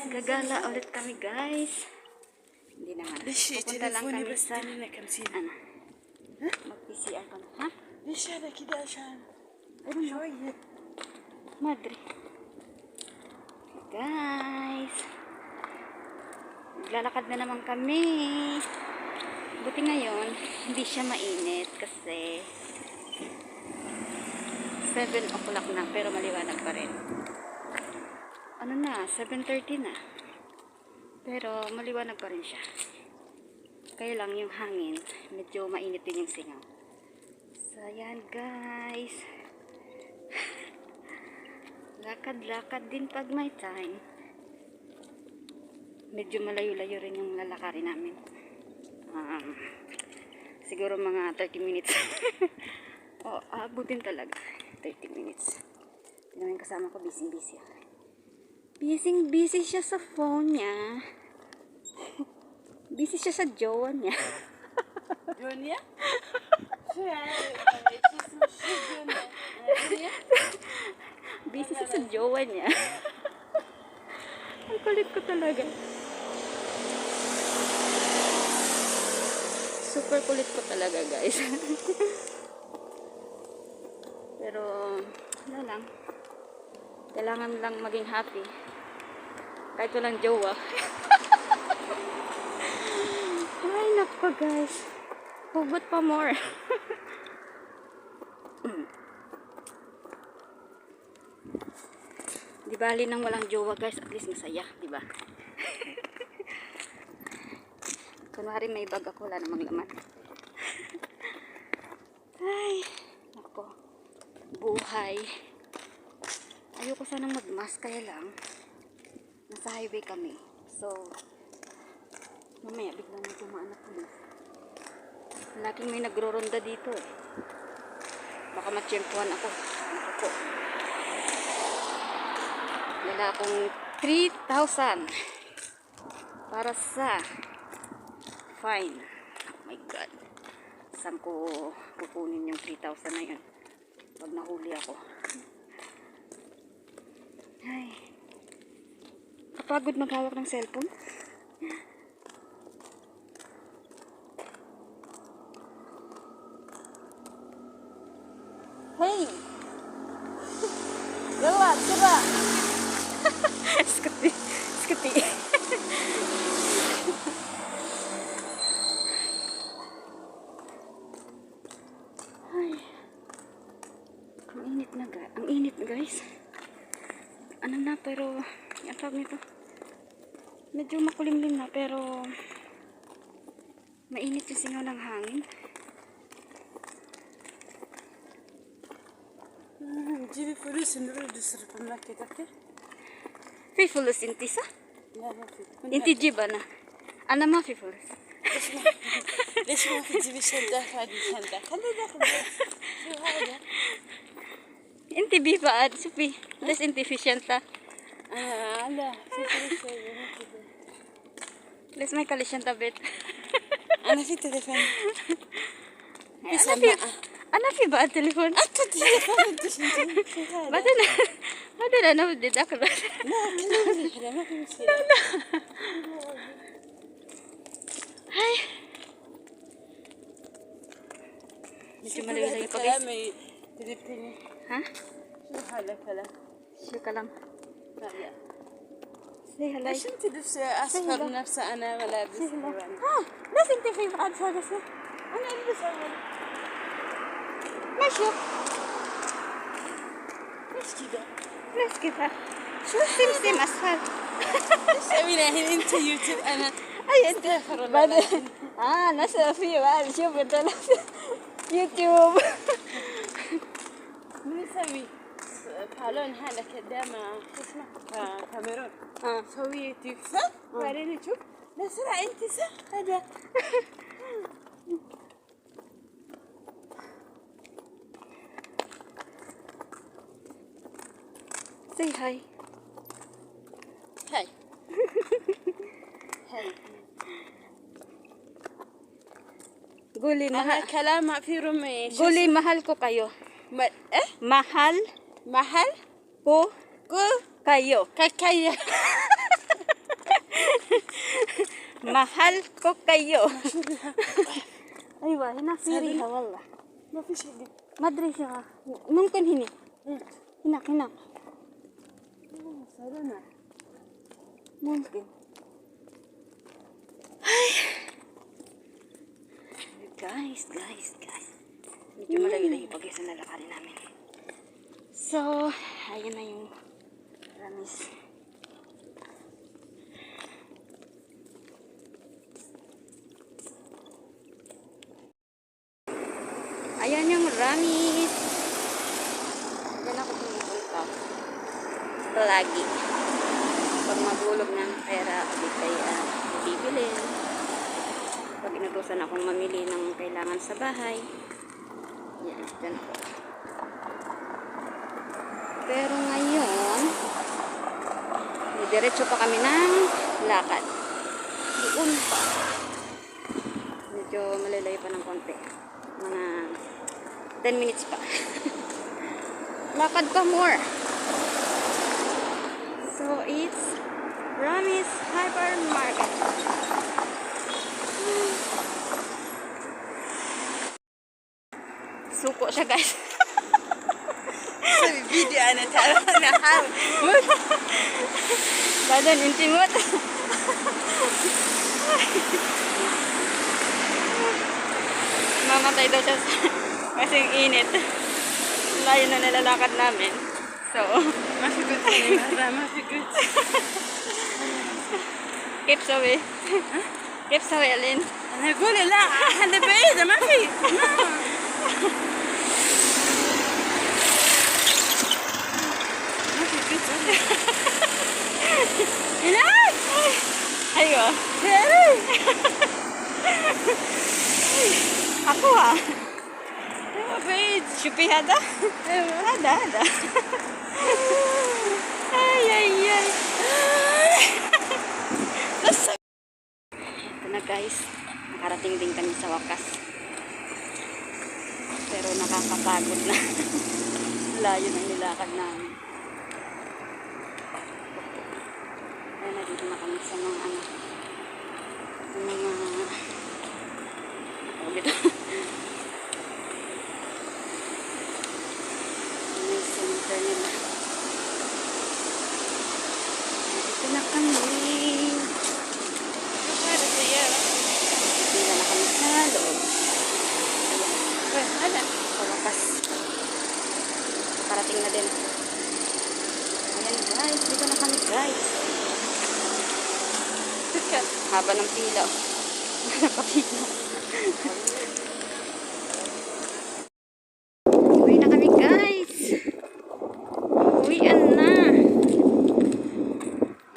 Gagala ulit kami guys. Hindi naman. Pupunta lang kami sa ano? Mag-PCR kami. Ha? ليش هذا كده عشان شوية Madre. Guys. Naglalakad na naman kami. Buti ngayon, hindi siya mainit kasi 7 o'clock na pero maliwanag pa rin. Ano na, 7:30 na. Pero maliwanag pa rin siya. Kaya lang yung hangin, medyo mainit din yung singaw. So, ayan guys. Lakad-lakad din pag may time. Medyo malayo-layo rin yung lalakarin namin. Siguro mga 30 minutes. O, abutin talaga. 30 minutes. Tingnan yung kasama ko, busy-busy. Busy siya sa phone niya. Busy siya sa jowa niya. دنيا Busy siya sa jowa niya. Ang kulit ko talaga. Super kulit ko talaga guys. Pero wala lang. Kailangan lang maging happy. Kahit walang jowa. Ay nako guys. Hugot pa more. Di bali nang walang jowa guys, at least masaya, di ba? Kunwari may bag ako, wala namang laman. Ay, nako. Buhay. Ayoko sanang mag-mask, kaya lang nasa highway kami. So, mamaya biglang may dumaan na pulis. Laking may nagro-ronda dito eh. Baka matsyempuhan ako. Naku po. Wala akong 3,000 para sa fine. Oh my God. Saan ko kukunin yung 3,000 na yun? Pag nahuli ako. Ay. Kapagod maghawak ng cellphone. Hey! Gawa, diba? Skuti. Skuti. Ay. Ang init na guys. Ang init guys. Ano na pero, ang tawag nito. Medyo makulimlim na pero mainit yung singaw ng hangin. جيبي فلوس نريد نصرف الماركت أكثر. في فلوس انتي صح؟ لا ما في. انتي جيب انا ما في فلوس. ليش ما في تجيبي شنطة هذه شنطة؟ خلي داخل شو هذا؟ انتي بي بعد شوفي ليش انتي في شنطة؟ لا في فلوس ما في. ليش ما يكلي شنطة بيت؟ أنا في تليفون. انا في بعد تليفون. أكيد تليفون أنت شنطة. بعدين انا بدي داخل. لا كلمني الحلا ما في مشكلة. هاي شو مالي كلامي تليفوني. ها؟ شو هذا كلام؟ شو كلام؟ لا سي هلا. ليش انت لابسه اصفر نفسه انا ملابس ليش انت في بعد هذا شو؟ انا البس اول ماشي. ليش كذا؟ ليش كذا؟ شو سمسم اصفر؟ ايش سوينا هنا انت يوتيوب انا اي انت بعدين نشر فيه بعد شوف انت يوتيوب. من يسوي بالون هذا قدامه شو اسمه كاميرون سوي يوتيوب صح؟ بعدين تشوف لا سرعة انت صح هذا. Say hi. هاي هاي قولي أنا كلام ما في رمي. قولي mahal ko kayo. إيه؟ Mahal محل ko كو kayo. كاكايا Mahal ko kayo. أيوة هنا في ريحة والله. ما في شيء. ما أدري شو ممكن هنا هناك صالونة. ممكن. guys. Medyo malayo-layo pag isa nalakarin namin. So, ayan na yung Ramis. Ayan yung Ramis. Diyan ako pumupunta. Lagi. Pag magulog ng pera, di kaya bibili. Pag inutusan akong mamili ng kailangan sa bahay, yan, dyan ako. Pero ngayon, diretso pa kami ng lakad. Doon pa. Medyo malalayo pa ng konti. Mga 10 minutes pa. Lakad pa more. So, it's Ramis Hypermarket. Suko siya, guys. سوي فيديو أنا تعرف أنا حاول. Badan intimot. Mamatay daw siya kasing init. Layo na nilalakad namin. So, ما في قلت لي مرة ما في قلت. keep sawi. Keep sawi, Alin. أنا أقول لا هذا بعيدة ما في. ما في قلت. هناك. ايوه. Ako ha. ما بعيد. شوفي هذا. هذا. ay. Ito na guys. Nakarating din kami sa wakas. Pero nakakapagod na. Layo ng nilakad namin. Kaya nandito na kami sa mga ano. Sa mga dito. May center nila. Dito na kami. Dito na kami sa loob. هذا. Sa wakas. Parating na din. Ayan guys. Dito na kami guys. Haba ng pila. Nakapila. Uwi na kami guys. Uwian na.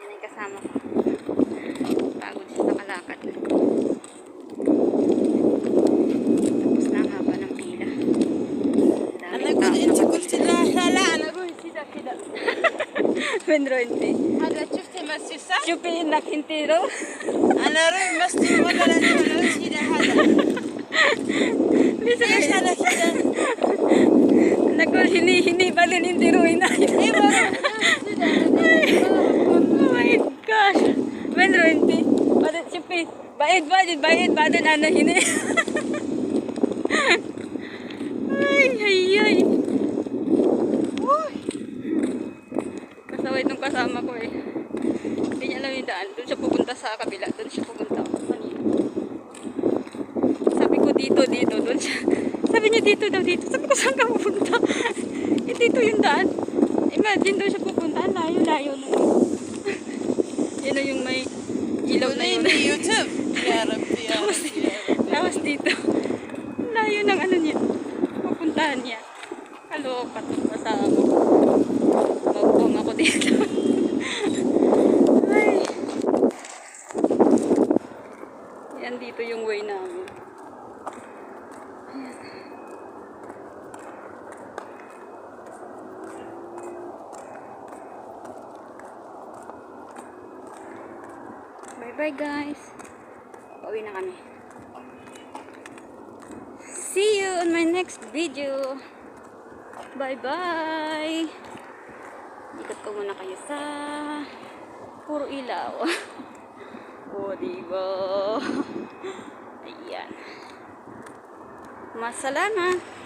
Yan ay kasama ko. Pagod siya sa kalakad. Tapos na ang haba ng pila. أنا أقول أنت قلت لا لا أنا أقول كذا كذا. Vendro hindi. هذا شفتي مسجد صح؟ Chupi nakintiro. أنا أروح مسجد ولا لا أنا كذا هذا. ليش هذا كذا؟ Nagol hini balon intiruin na. أيوة Oh my gosh. Vendro hindi. Badan chupi. Badan ano hini. Ay. Uy. Kasaway itong kasama ko eh. Hindi niya alam yung daan. Doon siya pupunta sa kabila. Doon siya pupunta. Kanina. Sabi ko dito. Doon siya. Sabi niya dito daw dito. Sabi ko saan ka pupunta? Eh dito yung daan. Imagine doon siya pupunta. Layo na. Yan na yung may ilaw na yun. يوتيوب يا ربي يا ربي يا ربي. Tapos dito. Layo ng ano niya. Pupuntahan niya. Kaloka itong kasama ko. Magbong ako dito. Ay. Yan dito yung way namin. Ayan. Bye guys. Pauwi na kami. See you on my next video. Bye. Ikot ko muna kayo sa puro ilaw. O, diba? Ayan. Masalamat.